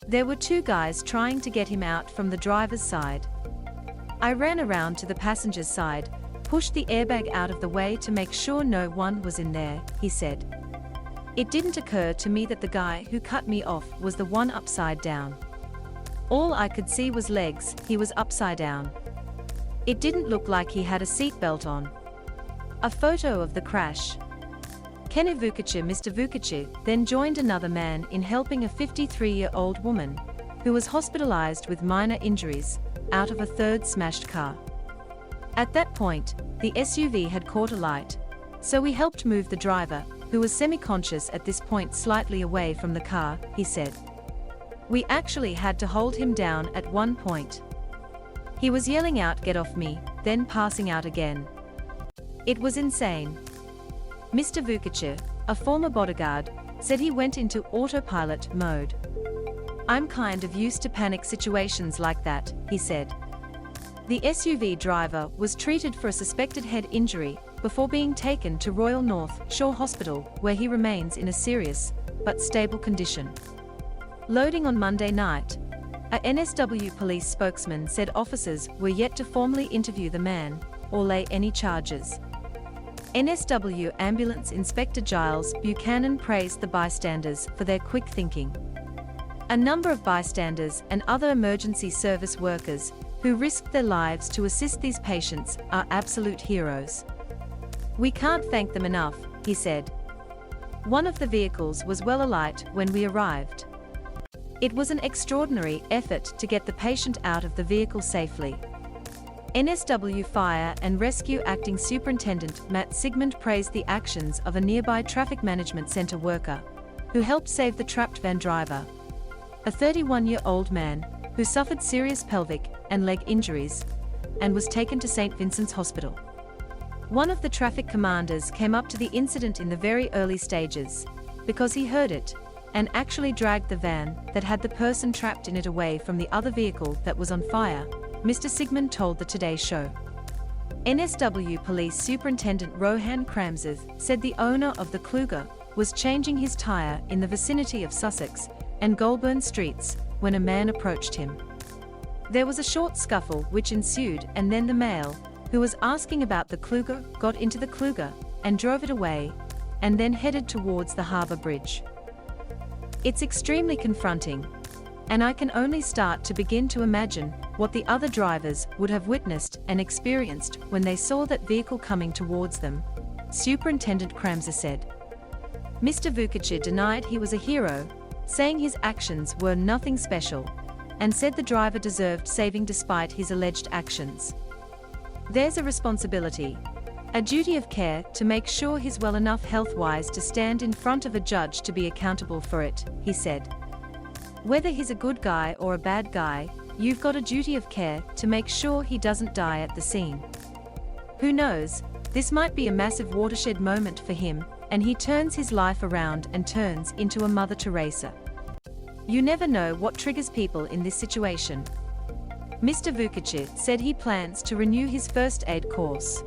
There were two guys trying to get him out from the driver's side. I ran around to the passenger's side, pushed the airbag out of the way to make sure no one was in there, he said. It didn't occur to me that the guy who cut me off was the one upside down. All I could see was legs, he was upside down. It didn't look like he had a seatbelt on. A photo of the crash. Keni Vukici. Mr. Vukici then joined another man in helping a 53-year-old woman, who was hospitalized with minor injuries, out of a third smashed car. At that point, the SUV had caught a light, so we helped move the driver, who was semi-conscious at this point, slightly away from the car, he said. We actually had to hold him down at one point. He was yelling out, "Get off me," then passing out again. It was insane. Mr. Vukici, a former bodyguard, said he went into autopilot mode. I'm kind of used to panic situations like that, he said. The SUV driver was treated for a suspected head injury before being taken to Royal North Shore Hospital, where he remains in a serious but stable condition. Loading on Monday night, a NSW police spokesman said officers were yet to formally interview the man or lay any charges. NSW Ambulance Inspector Giles Buchanan praised the bystanders for their quick thinking. A number of bystanders and other emergency service workers who risked their lives to assist these patients are absolute heroes. We can't thank them enough, he said. One of the vehicles was well alight when we arrived. It was an extraordinary effort to get the patient out of the vehicle safely. NSW Fire and Rescue Acting Superintendent Matt Sigmund praised the actions of a nearby traffic management center worker who helped save the trapped van driver, a 31-year-old man who suffered serious pelvic and leg injuries and was taken to St. Vincent's Hospital. One of the traffic commanders came up to the incident in the very early stages because he heard it and actually dragged the van that had the person trapped in it away from the other vehicle that was on fire, Mr. Sigmund told the Today Show. NSW Police Superintendent Rohan Kramzes said the owner of the Kluger was changing his tire in the vicinity of Sussex and Goulburn streets when a man approached him. There was a short scuffle which ensued, and then the male, who was asking about the Kluger, got into the Kluger and drove it away, and then headed towards the Harbour Bridge. It's extremely confronting, and I can only start to begin to imagine what the other drivers would have witnessed and experienced when they saw that vehicle coming towards them, Superintendent Kramzes said. Mr. Vukici denied he was a hero, saying his actions were nothing special, and said the driver deserved saving despite his alleged actions. There's a responsibility, a duty of care to make sure he's well enough health-wise to stand in front of a judge to be accountable for it, he said. Whether he's a good guy or a bad guy, you've got a duty of care to make sure he doesn't die at the scene. Who knows, this might be a massive watershed moment for him, and he turns his life around and turns into a Mother Teresa. You never know what triggers people in this situation. Mr. Vukici said he plans to renew his first aid course.